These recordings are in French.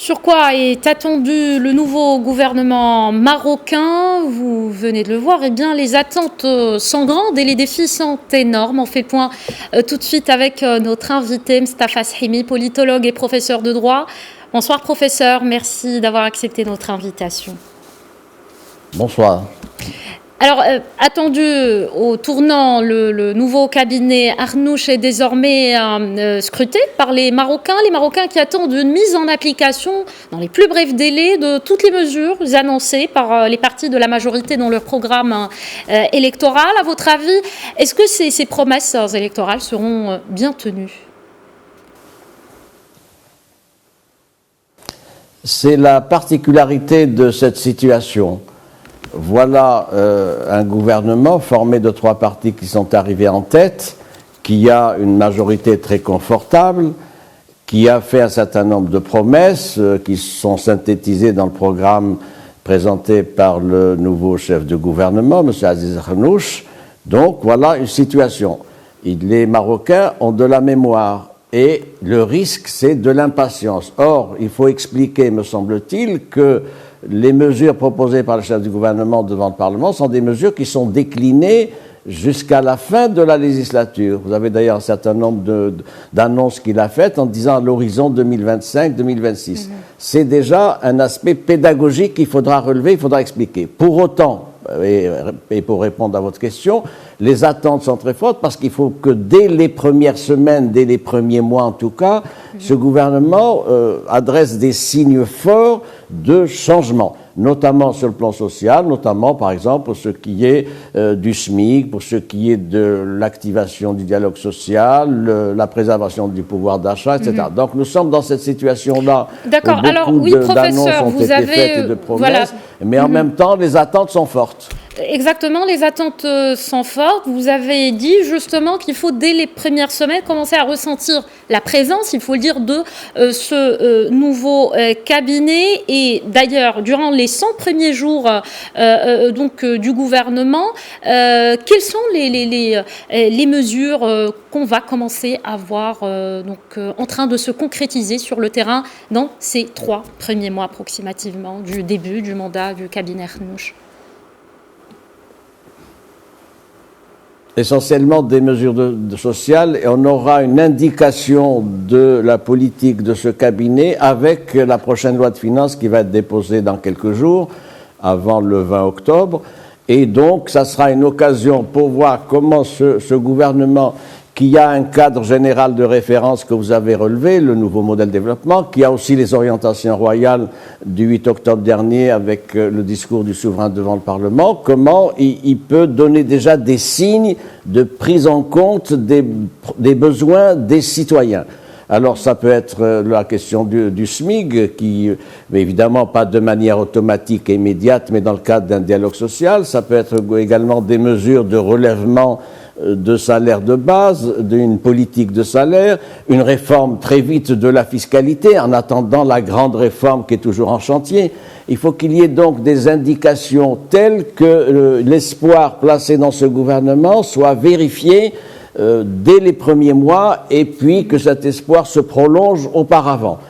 Sur quoi est attendu le nouveau gouvernement marocain? Vous venez de le voir, eh bien, les attentes sont grandes et les défis sont énormes. On fait le point tout de suite avec notre invité, Mstafa Shimi, politologue et professeur de droit. Bonsoir professeur, merci d'avoir accepté notre invitation. Bonsoir. Alors, attendu au tournant, le nouveau cabinet Arnouch est désormais scruté par les Marocains qui attendent une mise en application dans les plus brefs délais de toutes les mesures annoncées par les partis de la majorité dans leur programme électoral. À votre avis, est-ce que ces promesses électorales seront bien tenues ? C'est la particularité de cette situation. Voilà un gouvernement formé de 3 partis qui sont arrivés en tête, qui a une majorité très confortable, qui a fait un certain nombre de promesses qui sont synthétisées dans le programme présenté par le nouveau chef de gouvernement, M. Aziz Arnouch. Donc voilà une situation. Les Marocains ont de la mémoire et le risque, c'est de l'impatience. Or, il faut expliquer, me semble-t-il, que les mesures proposées par le chef du gouvernement devant le Parlement sont des mesures qui sont déclinées jusqu'à la fin de la législature. Vous avez d'ailleurs un certain nombre d'annonces qu'il a faites en disant à l'horizon 2025-2026. C'est déjà un aspect pédagogique qu'il faudra relever, il faudra expliquer. Pour autant, et pour répondre à votre question, les attentes sont très fortes parce qu'il faut que dès les premières semaines, dès les premiers mois en tout cas, ce gouvernement adresse des signes forts de changement, notamment sur le plan social, notamment par exemple pour ce qui est du SMIC, pour ce qui est de l'activation du dialogue social, la préservation du pouvoir d'achat, etc. Donc nous sommes dans cette situation-là. D'accord. Alors oui, professeur, vous avez voilà. Mais en même temps, les attentes sont fortes. Exactement, les attentes sont fortes. Vous avez dit justement qu'il faut, dès les premières semaines, commencer à ressentir la présence, il faut le dire, de ce nouveau cabinet. Et d'ailleurs, durant les 100 premiers jours du gouvernement, quelles sont les mesures qu'on va commencer à voir en train de se concrétiser sur le terrain dans ces 3 premiers mois approximativement du début du mandat du cabinet Arnouch? Essentiellement des mesures sociales, et on aura une indication de la politique de ce cabinet avec la prochaine loi de finances qui va être déposée dans quelques jours, avant le 20 octobre. Et donc, ça sera une occasion pour voir comment ce gouvernement, qui a un cadre général de référence que vous avez relevé, le nouveau modèle de développement, qui a aussi les orientations royales du 8 octobre dernier avec le discours du souverain devant le Parlement, comment il peut donner déjà des signes de prise en compte des besoins des citoyens. Alors ça peut être la question du SMIG, mais évidemment pas de manière automatique et immédiate, mais dans le cadre d'un dialogue social. Ça peut être également des mesures de relèvement de salaire de base, d'une politique de salaire, une réforme très vite de la fiscalité, en attendant la grande réforme qui est toujours en chantier. Il faut qu'il y ait donc des indications telles que l'espoir placé dans ce gouvernement soit vérifié dès les premiers mois et puis que cet espoir se prolonge auparavant.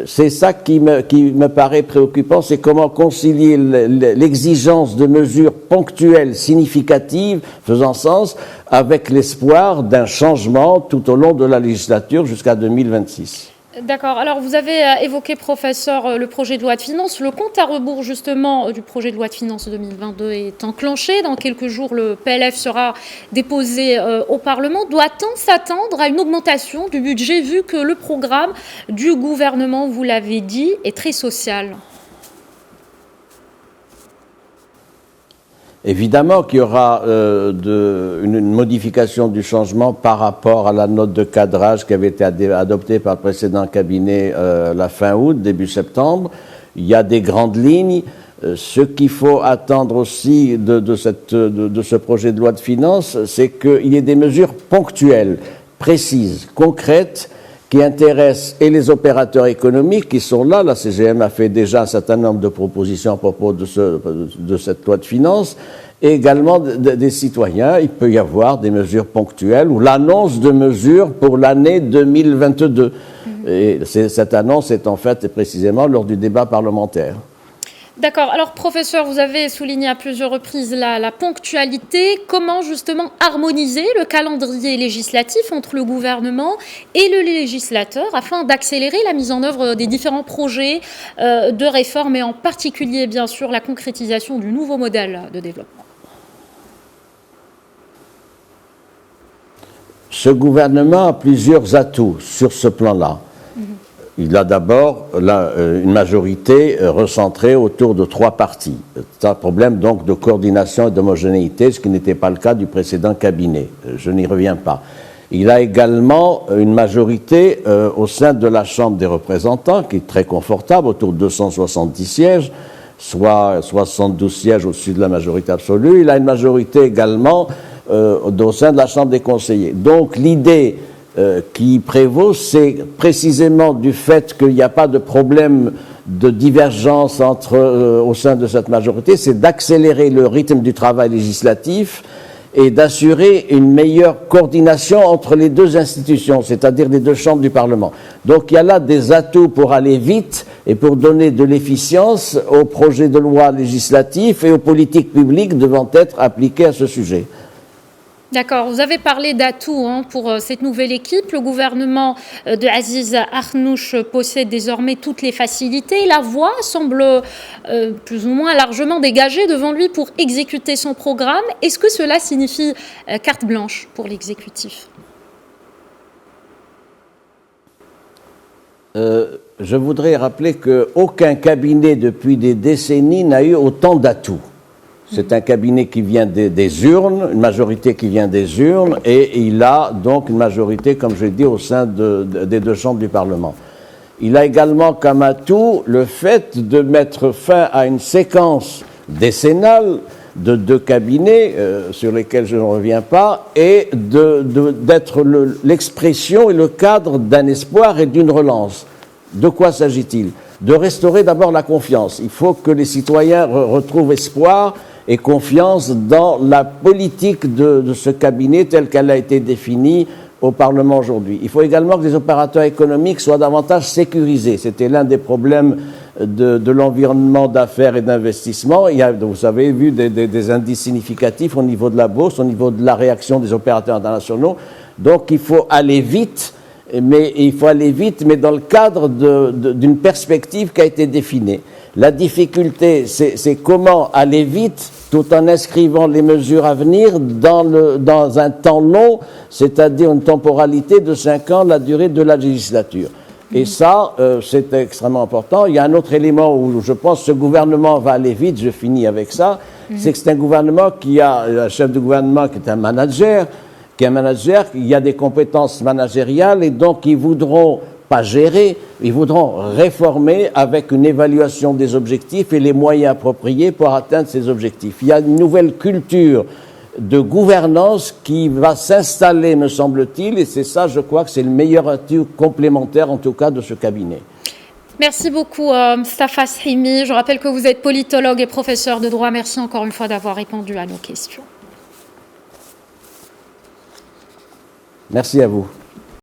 C'est ça qui me paraît préoccupant, c'est comment concilier l'exigence de mesures ponctuelles, significatives, faisant sens, avec l'espoir d'un changement tout au long de la législature jusqu'à 2026. D'accord. Alors, vous avez évoqué, professeur, le projet de loi de finances. Le compte à rebours, justement, du projet de loi de finances 2022 est enclenché. Dans quelques jours, le PLF sera déposé au Parlement. Doit-on s'attendre à une augmentation du budget, vu que le programme du gouvernement, vous l'avez dit, est très social ? Évidemment qu'il y aura une modification du changement par rapport à la note de cadrage qui avait été adoptée par le précédent cabinet la fin août, début septembre. Il y a des grandes lignes. Ce qu'il faut attendre aussi de ce projet de loi de finances, c'est qu'il y ait des mesures ponctuelles, précises, concrètes, qui intéressent et les opérateurs économiques qui sont là. La CGM a fait déjà un certain nombre de propositions à propos de cette loi de finances, et également des citoyens. Il peut y avoir des mesures ponctuelles ou l'annonce de mesures pour l'année 2022. Et cette annonce est en fait précisément lors du débat parlementaire. D'accord. Alors, professeur, vous avez souligné à plusieurs reprises la ponctualité. Comment justement harmoniser le calendrier législatif entre le gouvernement et le législateur afin d'accélérer la mise en œuvre des différents projets de réforme et en particulier, bien sûr, la concrétisation du nouveau modèle de développement? Ce gouvernement a plusieurs atouts sur ce plan-là. Il a d'abord une majorité recentrée autour de 3 partis. C'est un problème donc de coordination et d'homogénéité, ce qui n'était pas le cas du précédent cabinet. Je n'y reviens pas. Il a également une majorité au sein de la Chambre des représentants, qui est très confortable, autour de 270 sièges, soit 72 sièges au-dessus de la majorité absolue. Il a une majorité également au sein de la Chambre des conseillers. Donc l'idée qui prévaut, c'est précisément du fait qu'il n'y a pas de problème de divergence au sein de cette majorité, c'est d'accélérer le rythme du travail législatif et d'assurer une meilleure coordination entre les 2 institutions, c'est-à-dire les 2 chambres du Parlement. Donc il y a là des atouts pour aller vite et pour donner de l'efficience aux projets de loi législatifs et aux politiques publiques devant être appliquées à ce sujet. D'accord, vous avez parlé d'atouts pour cette nouvelle équipe. Le gouvernement de Aziz Arnouch possède désormais toutes les facilités. La voie semble plus ou moins largement dégagée devant lui pour exécuter son programme. Est-ce que cela signifie carte blanche pour l'exécutif? Je voudrais rappeler qu'aucun cabinet depuis des décennies n'a eu autant d'atouts. C'est un cabinet qui vient des urnes, une majorité qui vient des urnes, et il a donc une majorité, comme je l'ai dit, au sein des 2 chambres du Parlement. Il a également comme atout le fait de mettre fin à une séquence décennale de 2 cabinets, sur lesquels je ne reviens pas, et d'être l'expression et le cadre d'un espoir et d'une relance. De quoi s'agit-il? De restaurer d'abord la confiance. Il faut que les citoyens retrouvent espoir et confiance dans la politique de ce cabinet telle qu'elle a été définie au Parlement aujourd'hui. Il faut également que les opérateurs économiques soient davantage sécurisés. C'était l'un des problèmes de l'environnement d'affaires et d'investissement. Il y a, vous avez vu, des indices significatifs au niveau de la bourse, au niveau de la réaction des opérateurs internationaux. Donc il faut aller vite, mais dans le cadre d'une perspective qui a été définie. La difficulté, c'est comment aller vite tout en inscrivant les mesures à venir dans un temps long, c'est-à-dire une temporalité de 5 ans, la durée de la législature. Et ça, c'est extrêmement important. Il y a un autre élément où je pense que ce gouvernement va aller vite, je finis avec ça, c'est que c'est un gouvernement qui a un chef de gouvernement qui est un manager, il y a des compétences managériales et donc ils voudront pas gérer, ils voudront réformer avec une évaluation des objectifs et les moyens appropriés pour atteindre ces objectifs. Il y a une nouvelle culture de gouvernance qui va s'installer, me semble-t-il, et c'est ça, je crois que c'est le meilleur atout complémentaire, en tout cas, de ce cabinet. Merci beaucoup, Mostafa Srimi. Je rappelle que vous êtes politologue et professeur de droit. Merci encore une fois d'avoir répondu à nos questions. Merci à vous.